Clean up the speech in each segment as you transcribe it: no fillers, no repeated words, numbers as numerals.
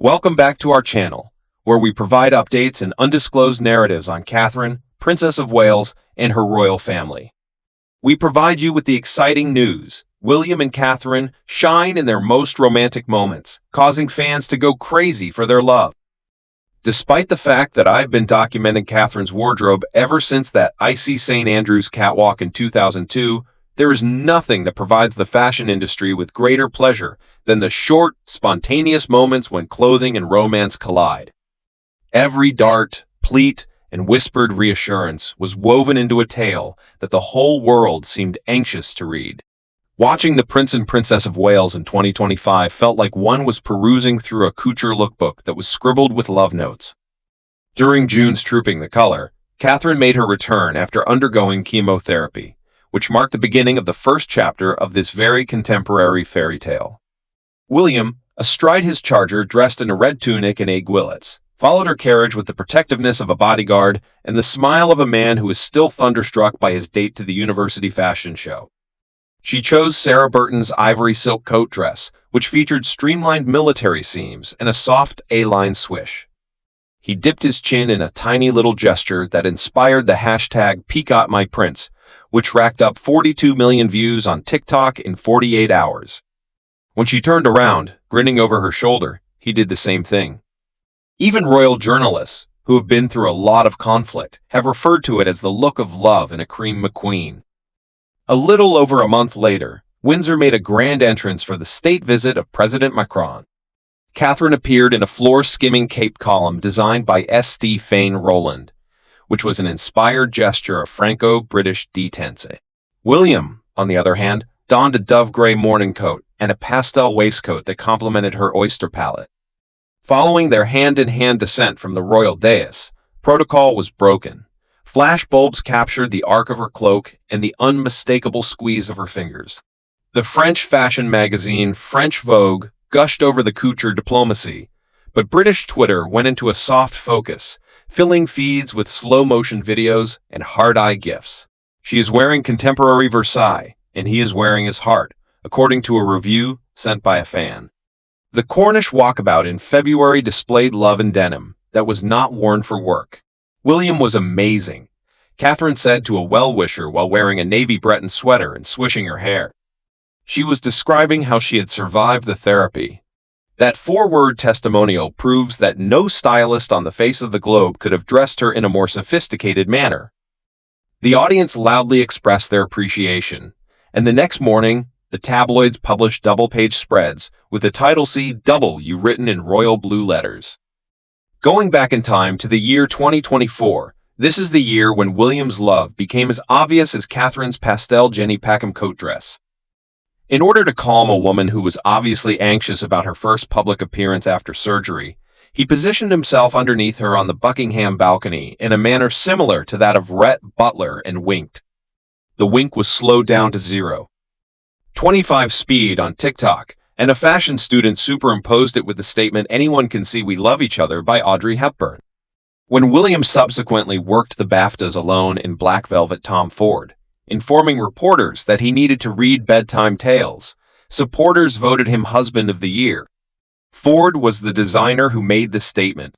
Welcome back to our channel, where we provide updates and undisclosed narratives on Catherine, Princess of Wales, and her royal family. We provide you with the exciting news. William and Catherine shine in their most romantic moments, causing fans to go crazy for their love. Despite the fact that I've been documenting Catherine's wardrobe ever since that icy St. Andrew's catwalk in 2002, there is nothing that provides the fashion industry with greater pleasure than the short, spontaneous moments when clothing and romance collide. Every dart, pleat, and whispered reassurance was woven into a tale that the whole world seemed anxious to read. Watching the Prince and Princess of Wales in 2025 felt like one was perusing through a couture lookbook that was scribbled with love notes. During June's Trooping the Color, Catherine made her return after undergoing chemotherapy, which marked the beginning of the first chapter of this very contemporary fairy tale. William, astride his charger dressed in a red tunic and aiguillettes, followed her carriage with the protectiveness of a bodyguard and the smile of a man who is still thunderstruck by his date to the university fashion show. She chose Sarah Burton's ivory silk coat dress, which featured streamlined military seams and a soft A-line swish. He dipped his chin in a tiny little gesture that inspired the hashtag #PeacockMyPrince, which racked up 42 million views on TikTok in 48 hours. When she turned around, grinning over her shoulder, he did the same thing. Even royal journalists, who have been through a lot of conflict, have referred to it as the look of love in a cream McQueen. A little over a month later, Windsor made a grand entrance for the state visit of President Macron. Catherine appeared in a floor-skimming cape column designed by St. Fane Roland, which was an inspired gesture of Franco-British détente. William, on the other hand, donned a dove-gray morning coat and a pastel waistcoat that complemented her oyster palette. Following their hand-in-hand descent from the royal dais, protocol was broken. Flash bulbs captured the arc of her cloak and the unmistakable squeeze of her fingers. The French fashion magazine French Vogue gushed over the couture diplomacy, but British Twitter went into a soft focus, filling feeds with slow-motion videos and hard-eye gifs. She is wearing contemporary Versailles, and he is wearing his heart, according to a review sent by a fan. The Cornish walkabout in February displayed love in denim that was not worn for work. William was amazing, Catherine said to a well-wisher while wearing a navy Breton sweater and swishing her hair. She was describing how she had survived the therapy. That 4-word testimonial proves that no stylist on the face of the globe could have dressed her in a more sophisticated manner. The audience loudly expressed their appreciation, and the next morning, the tabloids published double-page spreads with the title CW written in royal blue letters. Going back in time to the year 2024, this is the year when William's love became as obvious as Catherine's pastel Jenny Packham coat dress. In order to calm a woman who was obviously anxious about her first public appearance after surgery, he positioned himself underneath her on the Buckingham balcony in a manner similar to that of Rhett Butler and winked. The wink was slowed down to 0.25 speed on TikTok, and a fashion student superimposed it with the statement "Anyone can see we love each other" by Audrey Hepburn. When William subsequently worked the BAFTAs alone in black velvet Tom Ford, informing reporters that he needed to read bedtime tales, supporters voted him Husband of the Year. Ford was the designer who made the statement.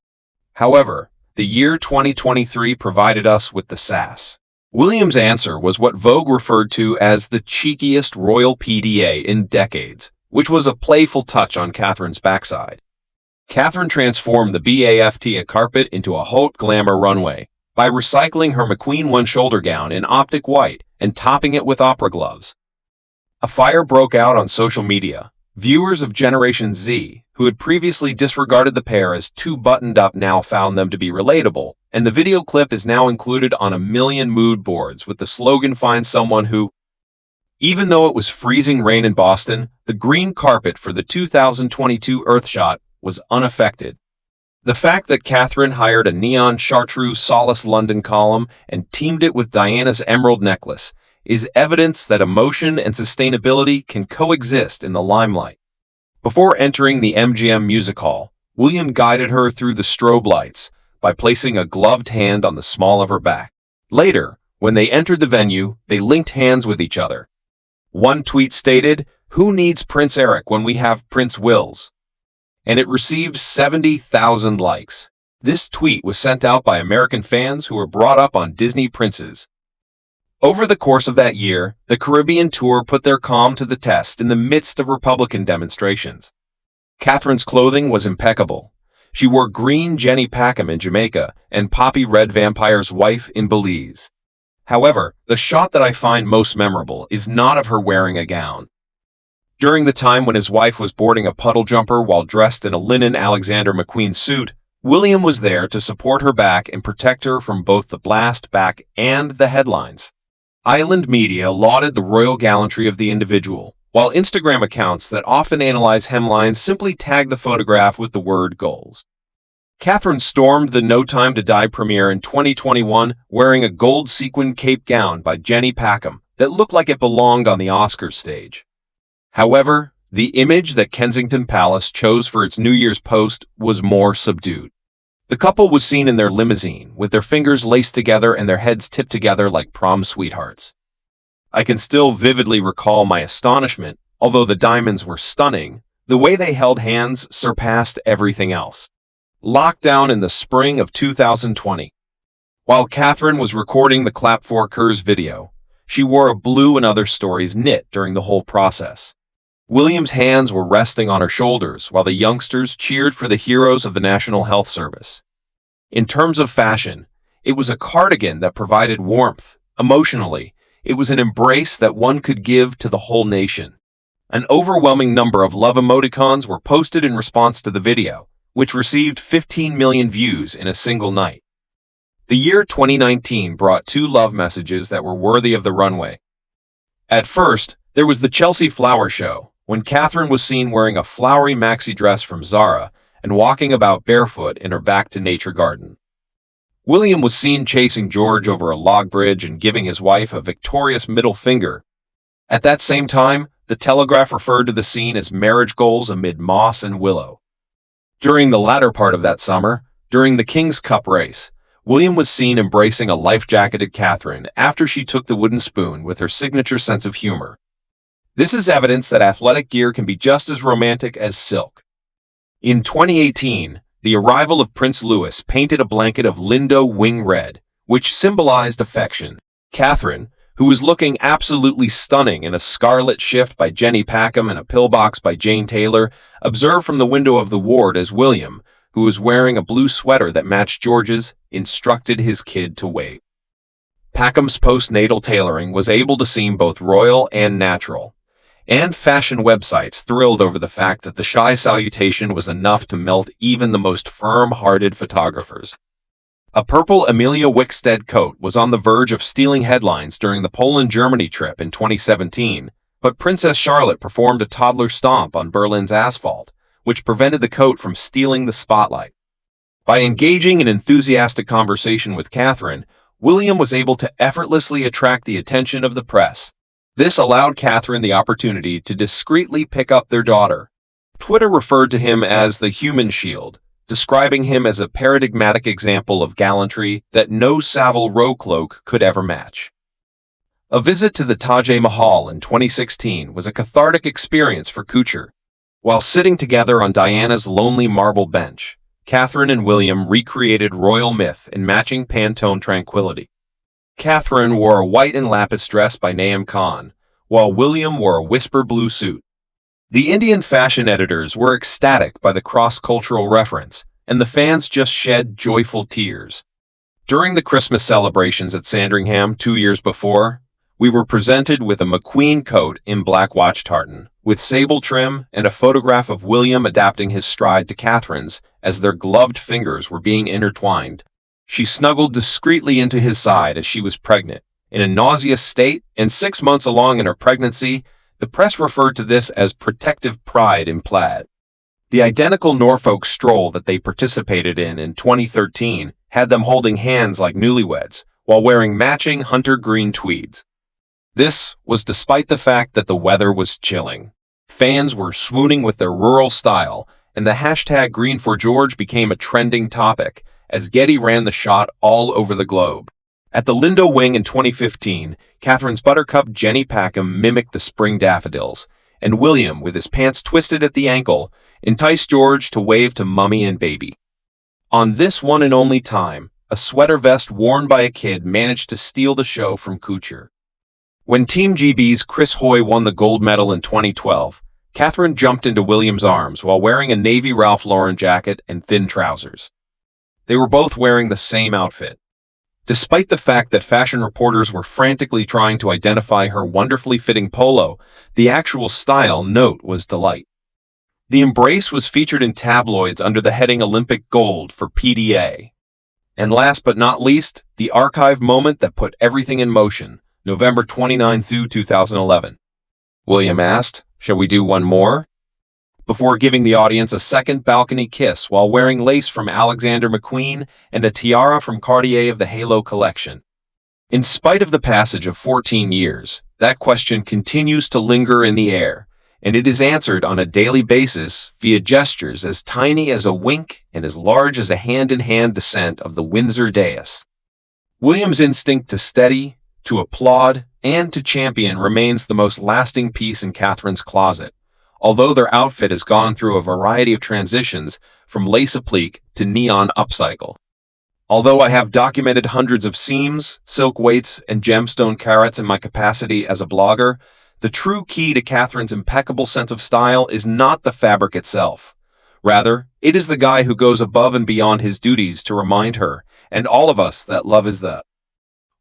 However, the year 2023 provided us with the sass. William's answer was what Vogue referred to as the cheekiest royal PDA in decades, which was a playful touch on Catherine's backside. Catherine transformed the BAFTA carpet into a haute glamour runway by recycling her McQueen one-shoulder gown in optic white and topping it with opera gloves. A fire broke out on social media. Viewers of Generation Z, who had previously disregarded the pair as too buttoned up, now found them to be relatable, and the video clip is now included on a million mood boards with the slogan "Find someone who..." Even though it was freezing rain in Boston, the green carpet for the 2022 Earthshot was unaffected. The fact that Catherine hired a neon chartreuse Solace London column and teamed it with Diana's emerald necklace is evidence that emotion and sustainability can coexist in the limelight. Before entering the MGM Music Hall, William guided her through the strobe lights by placing a gloved hand on the small of her back. Later, when they entered the venue, they linked hands with each other. One tweet stated, "Who needs Prince Eric when we have Prince Wills?" and it received 70,000 likes. This tweet was sent out by American fans who were brought up on Disney princes. Over the course of that year, the Caribbean tour put their calm to the test in the midst of Republican demonstrations. Catherine's clothing was impeccable. She wore green Jenny Packham in Jamaica and poppy red Vampire's Wife in Belize. However, the shot that I find most memorable is not of her wearing a gown. During the time when his wife was boarding a puddle jumper while dressed in a linen Alexander McQueen suit, William was there to support her back and protect her from both the blast back and the headlines. Island media lauded the royal gallantry of the individual, while Instagram accounts that often analyze hemlines simply tag the photograph with the word goals. Catherine stormed the No Time to Die premiere in 2021 wearing a gold sequin cape gown by Jenny Packham that looked like it belonged on the Oscars stage. However, the image that Kensington Palace chose for its New Year's post was more subdued. The couple was seen in their limousine, with their fingers laced together and their heads tipped together like prom sweethearts. I can still vividly recall my astonishment, although the diamonds were stunning, the way they held hands surpassed everything else. Lockdown in the spring of 2020. While Catherine was recording the Clap for Curse video, she wore a Blue and Other Stories knit during the whole process. William's hands were resting on her shoulders while the youngsters cheered for the heroes of the National Health Service. In terms of fashion, it was a cardigan that provided warmth. Emotionally, it was an embrace that one could give to the whole nation. An overwhelming number of love emoticons were posted in response to the video, which received 15 million views in a single night. The year 2019 brought two love messages that were worthy of the runway. At first, there was the Chelsea Flower Show, when Catherine was seen wearing a flowery maxi dress from Zara and walking about barefoot in her back-to-nature garden. William was seen chasing George over a log bridge and giving his wife a victorious middle finger. At that same time, the Telegraph referred to the scene as marriage goals amid moss and willow. During the latter part of that summer, during the King's Cup race, William was seen embracing a life-jacketed Catherine after she took the wooden spoon with her signature sense of humor. This is evidence that athletic gear can be just as romantic as silk. In 2018, the arrival of Prince Louis painted a blanket of Lindo Wing red, which symbolized affection. Catherine, who was looking absolutely stunning in a scarlet shift by Jenny Packham and a pillbox by Jane Taylor, observed from the window of the ward as William, who was wearing a blue sweater that matched George's, instructed his kid to wait. Packham's postnatal tailoring was able to seem both royal and natural. And fashion websites thrilled over the fact that the shy salutation was enough to melt even the most firm-hearted photographers. A purple Amelia Wickstead coat was on the verge of stealing headlines during the Poland-Germany trip in 2017, but Princess Charlotte performed a toddler stomp on Berlin's asphalt, which prevented the coat from stealing the spotlight. By engaging in enthusiastic conversation with Catherine, William was able to effortlessly attract the attention of the press. This allowed Catherine the opportunity to discreetly pick up their daughter. Twitter referred to him as the human shield, describing him as a paradigmatic example of gallantry that no Savile Row cloak could ever match. A visit to the Taj Mahal in 2016 was a cathartic experience for Couture. While sitting together on Diana's lonely marble bench, Catherine and William recreated royal myth in matching Pantone tranquility. Catherine wore a white and lapis dress by Naim Khan, while William wore a whisper blue suit. The Indian fashion editors were ecstatic by the cross-cultural reference, and the fans just shed joyful tears. During the Christmas celebrations at Sandringham 2 years before, we were presented with a McQueen coat in black watch tartan, with sable trim and a photograph of William adapting his stride to Catherine's as their gloved fingers were being intertwined. She snuggled discreetly into his side as she was pregnant. In a nauseous state, and 6 months along in her pregnancy, the press referred to this as protective pride in plaid. The identical Norfolk stroll that they participated in 2013 had them holding hands like newlyweds, while wearing matching hunter green tweeds. This was despite the fact that the weather was chilling. Fans were swooning with their rural style, and the hashtag Green for George became a trending topic, as Getty ran the shot all over the globe. At the Lindo Wing in 2015, Catherine's buttercup Jenny Packham mimicked the spring daffodils, and William, with his pants twisted at the ankle, entice George to wave to Mummy and Baby. On this one and only time, a sweater vest worn by a kid managed to steal the show from Couture. When Team GB's Chris Hoy won the gold medal in 2012, Catherine jumped into William's arms while wearing a navy Ralph Lauren jacket and thin trousers. They were both wearing the same outfit. Despite the fact that fashion reporters were frantically trying to identify her wonderfully fitting polo, the actual style note was delight. The embrace was featured in tabloids under the heading Olympic Gold for PDA. And last but not least, the archive moment that put everything in motion, November 29, 2011. William asked, "Shall we do one more?" Before giving the audience a second balcony kiss while wearing lace from Alexander McQueen and a tiara from Cartier of the Halo collection. In spite of the passage of 14 years, that question continues to linger in the air, and it is answered on a daily basis via gestures as tiny as a wink and as large as a hand-in-hand descent of the Windsor dais. William's instinct to steady, to applaud, and to champion remains the most lasting piece in Catherine's closet, although their outfit has gone through a variety of transitions from lace applique to neon upcycle. Although I have documented hundreds of seams, silk weights, and gemstone carats in my capacity as a blogger, the true key to Catherine's impeccable sense of style is not the fabric itself. Rather, it is the guy who goes above and beyond his duties to remind her, and all of us, that love is the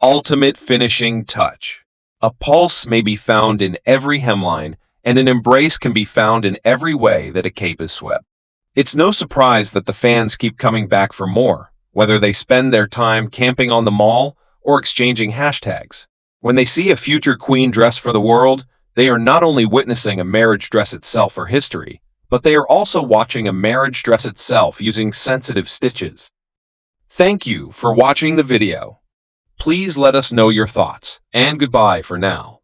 ultimate finishing touch. A pulse may be found in every hemline, and an embrace can be found in every way that a cape is swept. It's no surprise that the fans keep coming back for more, whether they spend their time camping on the mall or exchanging hashtags. When they see a future queen dressed for the world, they are not only witnessing a marriage dress itself for history, but they are also watching a marriage dress itself using sensitive stitches. Thank you for watching the video. Please let us know your thoughts, and goodbye for now.